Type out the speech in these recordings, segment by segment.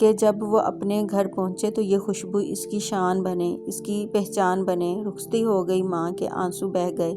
کہ جب وہ اپنے گھر پہنچے تو یہ خوشبو اس کی شان بنے، اس کی پہچان بنے۔ رخصتی ہو گئی، ماں کے آنسو بہہ گئے،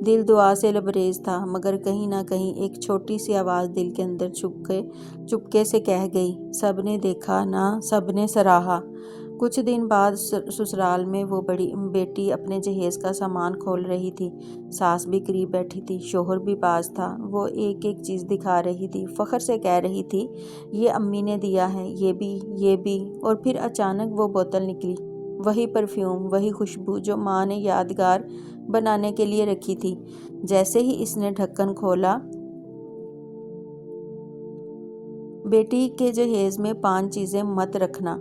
دل دعا سے لبریز تھا، مگر کہیں نہ کہیں ایک چھوٹی سی آواز دل کے اندر چپکے سے کہہ گئی، سب نے دیکھا نا، سب نے سراہا۔ کچھ دن بعد سسرال میں وہ بڑی بیٹی اپنے جہیز کا سامان کھول رہی تھی۔ ساس بھی قریب بیٹھی تھی، شوہر بھی پاس تھا۔ وہ ایک ایک چیز دکھا رہی تھی، فخر سے کہہ رہی تھی، یہ امی نے دیا ہے، یہ بھی، اور پھر اچانک وہ بوتل نکلی، وہی پرفیوم، وہی خوشبو جو ماں نے یادگار بنانے کے لیے رکھی تھی۔ جیسے ہی اس نے ڈھکن کھولا، بیٹی کے جہیز میں 5 چیزیں مت رکھنا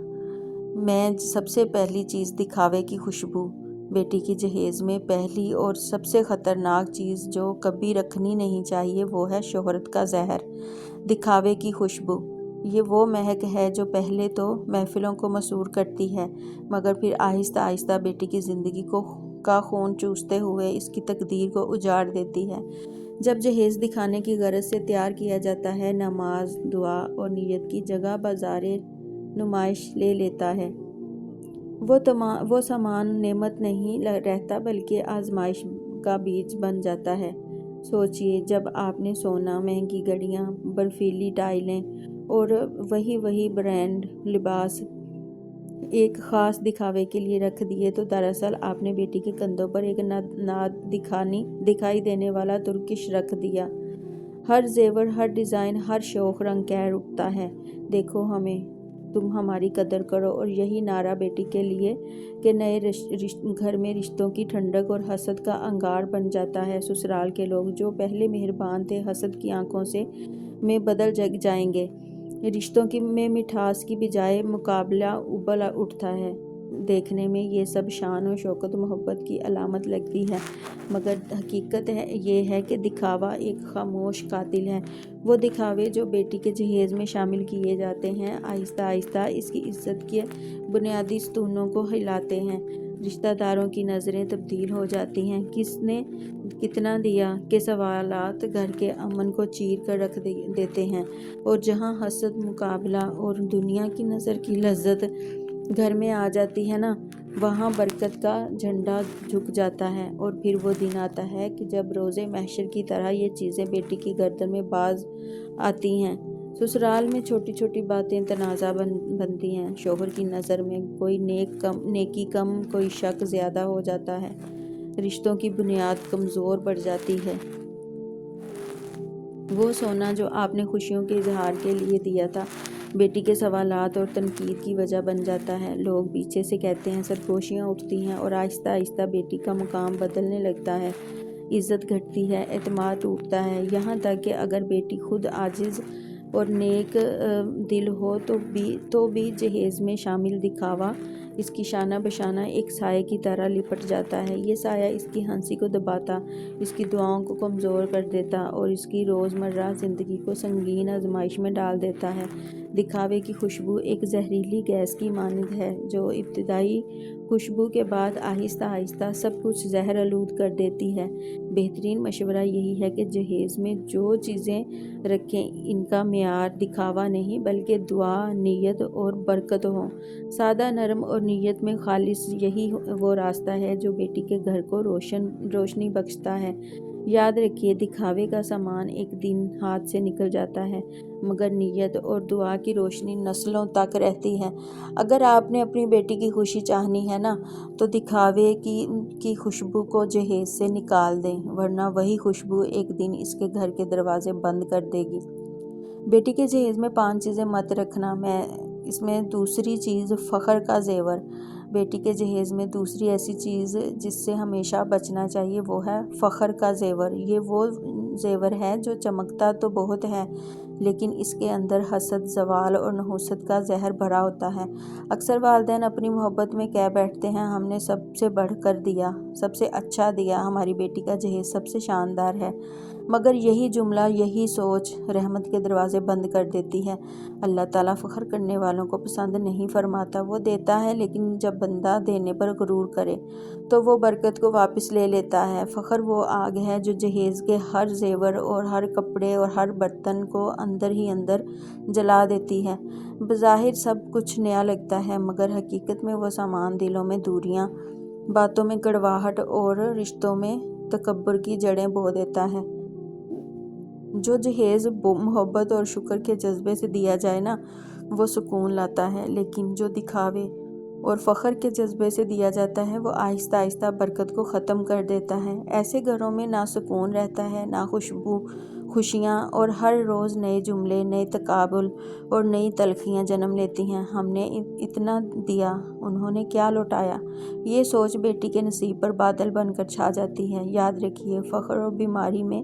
میں سب سے پہلی چیز دکھاوے کی خوشبو۔ بیٹی کی جہیز میں پہلی اور سب سے خطرناک چیز جو کبھی رکھنی نہیں چاہیے وہ ہے شہرت کا زہر، دکھاوے کی خوشبو۔ یہ وہ مہک ہے جو پہلے تو محفلوں کو مسحور کرتی ہے، مگر پھر آہستہ آہستہ بیٹی کی زندگی کا خون چوستے ہوئے اس کی تقدیر کو اجاڑ دیتی ہے۔ جب جہیز دکھانے کی غرض سے تیار کیا جاتا ہے، نماز، دعا اور نیت کی جگہ بازار نمائش لے لیتا ہے۔ وہ سامان نعمت نہیں رہتا بلکہ آزمائش کا بیج بن جاتا ہے۔ سوچئے، جب آپ نے سونا، مہنگی گھڑیاں، برفیلی ٹائلیں اور وہی برانڈ لباس ایک خاص دکھاوے کے لیے رکھ دیے تو دراصل آپ نے بیٹی کے کندھوں پر ایک نہ دکھائی دینے والا ترکش رکھ دیا۔ ہر زیور، ہر ڈیزائن، ہر شوق رنگ کہہ اٹھتا ہے، دیکھو ہمیں، تم ہماری قدر کرو، اور یہی نعرہ بیٹی کے لیے کہ نئے گھر میں رشتوں کی ٹھنڈک اور حسد کا انگار بن جاتا ہے۔ سسرال کے لوگ جو پہلے مہربان تھے، حسد کی آنکھوں میں بدل جائیں گے۔ رشتوں میں مٹھاس کی بجائے مقابلہ ابل اٹھتا ہے۔ دیکھنے میں یہ سب شان و شوکت و محبت کی علامت لگتی ہے، مگر حقیقت یہ ہے کہ دکھاوا ایک خاموش قاتل ہے۔ وہ دکھاوے جو بیٹی کے جہیز میں شامل کیے جاتے ہیں، آہستہ آہستہ اس کی عزت کے بنیادی ستونوں کو ہلاتے ہیں۔ رشتہ داروں کی نظریں تبدیل ہو جاتی ہیں، کس نے کتنا دیا کے سوالات گھر کے امن کو چیر کر رکھ دیتے ہیں، اور جہاں حسد، مقابلہ اور دنیا کی نظر کی لذت گھر میں آ جاتی ہے نا، وہاں برکت کا جھنڈا جھک جاتا ہے۔ اور پھر وہ دن آتا ہے کہ جب روز محشر کی طرح یہ چیزیں بیٹی کی گردن میں باز آتی ہیں۔ سسرال میں چھوٹی چھوٹی باتیں تنازع بنتی ہیں، شوہر کی نظر میں کوئی نیکی کم، کوئی شک زیادہ ہو جاتا ہے، رشتوں کی بنیاد کمزور پڑ جاتی ہے۔ وہ سونا جو آپ نے خوشیوں کے اظہار کے لیے دیا تھا، بیٹی کے سوالات اور تنقید کی وجہ بن جاتا ہے۔ لوگ پیچھے سے کہتے ہیں، سرگوشیاں اٹھتی ہیں، اور آہستہ آہستہ بیٹی کا مقام بدلنے لگتا ہے، عزت گھٹتی ہے، اعتماد ٹوٹتا ہے، یہاں تک کہ اگر بیٹی خود عاجز اور نیک دل ہو تو بھی جہیز میں شامل دکھاوا اس کی شانہ بشانہ ایک سائے کی طرح لپٹ جاتا ہے۔ یہ سایہ اس کی ہنسی کو دباتا، اس کی دعاؤں کو کمزور کر دیتا اور اس کی روزمرہ زندگی کو سنگین آزمائش میں ڈال دیتا ہے۔ دکھاوے کی خوشبو ایک زہریلی گیس کی مانند ہے جو ابتدائی خوشبو کے بعد آہستہ آہستہ سب کچھ زہر آلود کر دیتی ہے۔ بہترین مشورہ یہی ہے کہ جہیز میں جو چیزیں رکھیں ان کا معیار دکھاوا نہیں بلکہ دعا، نیت اور برکت ہو۔ سادہ، نرم اور نیت میں خالص، یہی وہ راستہ ہے جو بیٹی کے گھر کو روشنی بخشتا ہے۔ یاد رکھیے، دکھاوے کا سامان ایک دن ہاتھ سے نکل جاتا ہے، مگر نیت اور دعا کی روشنی نسلوں تک رہتی ہے۔ اگر آپ نے اپنی بیٹی کی خوشی چاہنی ہے نا، تو دکھاوے کی خوشبو کو جہیز سے نکال دیں، ورنہ وہی خوشبو ایک دن اس کے گھر کے دروازے بند کر دے گی۔ بیٹی کے جہیز میں 5 چیزیں مت رکھنا اس میں دوسری چیز، فخر کا زیور۔ بیٹی کے جہیز میں دوسری ایسی چیز جس سے ہمیشہ بچنا چاہیے وہ ہے فخر کا زیور۔ یہ وہ زیور ہے جو چمکتا تو بہت ہے لیکن اس کے اندر حسد، زوال اور نحوست کا زہر بھرا ہوتا ہے۔ اکثر والدین اپنی محبت میں کہہ بیٹھتے ہیں، ہم نے سب سے بڑھ کر دیا، سب سے اچھا دیا، ہماری بیٹی کا جہیز سب سے شاندار ہے۔ مگر یہی جملہ، یہی سوچ رحمت کے دروازے بند کر دیتی ہے۔ اللہ تعالیٰ فخر کرنے والوں کو پسند نہیں فرماتا۔ وہ دیتا ہے، لیکن جب بندہ دینے پر غرور کرے تو وہ برکت کو واپس لے لیتا ہے۔ فخر وہ آگ ہے جو جہیز کے ہر زیور اور ہر کپڑے اور ہر برتن کو اندر ہی اندر جلا دیتی ہے۔ بظاہر سب کچھ نیا لگتا ہے، مگر حقیقت میں وہ سامان دلوں میں دوریاں، باتوں میں کڑواہٹ اور رشتوں میں تکبر کی جڑیں بو دیتا ہے۔ جو جہیز محبت اور شکر کے جذبے سے دیا جائے نا، وہ سکون لاتا ہے، لیکن جو دکھاوے اور فخر کے جذبے سے دیا جاتا ہے وہ آہستہ آہستہ برکت کو ختم کر دیتا ہے۔ ایسے گھروں میں نہ سکون رہتا ہے، نہ خوشیاں، اور ہر روز نئے جملے، نئے تقابل اور نئی تلخیاں جنم لیتی ہیں۔ ہم نے اتنا دیا، انہوں نے کیا لوٹایا، یہ سوچ بیٹی کے نصیب پر بادل بن کر چھا جاتی ہے۔ یاد رکھیے، فخر اور بیماری میں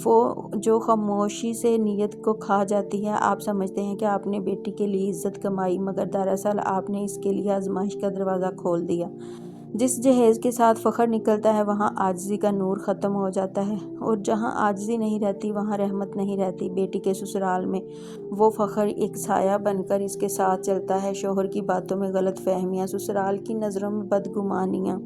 وہ جو خاموشی سے نیت کو کھا جاتی ہے۔ آپ سمجھتے ہیں کہ آپ نے بیٹی کے لیے عزت کمائی، مگر دراصل آپ نے اس کے لیے آزمائش کا دروازہ کھول دیا۔ جس جہیز کے ساتھ فخر نکلتا ہے وہاں عاجزی کا نور ختم ہو جاتا ہے، اور جہاں عاجزی نہیں رہتی وہاں رحمت نہیں رہتی۔ بیٹی کے سسرال میں وہ فخر ایک سایہ بن کر اس کے ساتھ چلتا ہے۔ شوہر کی باتوں میں غلط فہمیاں، سسرال کی نظروں میں بدگمانیاں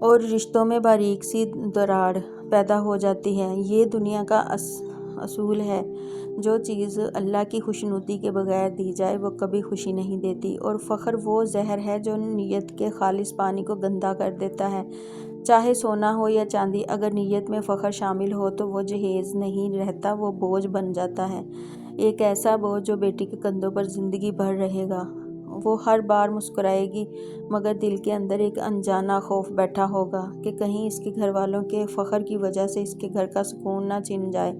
اور رشتوں میں باریک سی دراڑ پیدا ہو جاتی ہے۔ یہ دنیا کا اصول ہے، جو چیز اللہ کی خوشنودی کے بغیر دی جائے وہ کبھی خوشی نہیں دیتی، اور فخر وہ زہر ہے جو نیت کے خالص پانی کو گندا کر دیتا ہے۔ چاہے سونا ہو یا چاندی، اگر نیت میں فخر شامل ہو تو وہ جہیز نہیں رہتا، وہ بوجھ بن جاتا ہے۔ ایک ایسا بوجھ جو بیٹی کے کندھوں پر زندگی بھر رہے گا۔ وہ ہر بار مسکرائے گی، مگر دل کے اندر ایک انجانا خوف بیٹھا ہوگا کہ کہیں اس کے گھر والوں کے فخر کی وجہ سے اس کے گھر کا سکون نہ چھن جائے۔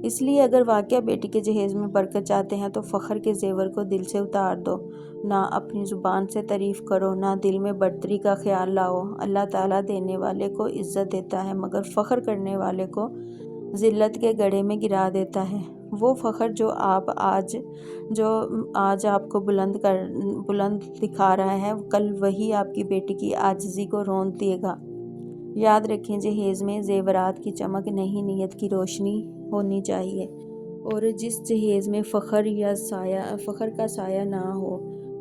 اس لیے اگر واقعہ بیٹی کے جہیز میں برکت چاہتے ہیں تو فخر کے زیور کو دل سے اتار دو۔ نہ اپنی زبان سے تعریف کرو، نہ دل میں برتری کا خیال لاؤ۔ اللہ تعالیٰ دینے والے کو عزت دیتا ہے، مگر فخر کرنے والے کو ذلت کے گڑھے میں گرا دیتا ہے۔ وہ فخر جو آج آپ کو بلند دکھا رہا ہے، کل وہی آپ کی بیٹی کی عاجزی کو رون دے گا۔ یاد رکھیں، جہیز میں زیورات کی چمک نہیں، نیت کی روشنی ہونی چاہیے، اور جس جہیز میں فخر کا سایہ نہ ہو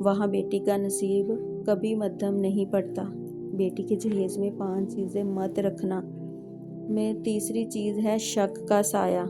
وہاں بیٹی کا نصیب کبھی مدھم نہیں پڑتا۔ بیٹی کے جہیز میں 5 چیزیں مت رکھنا میں تیسری چیز ہے شک کا سایہ۔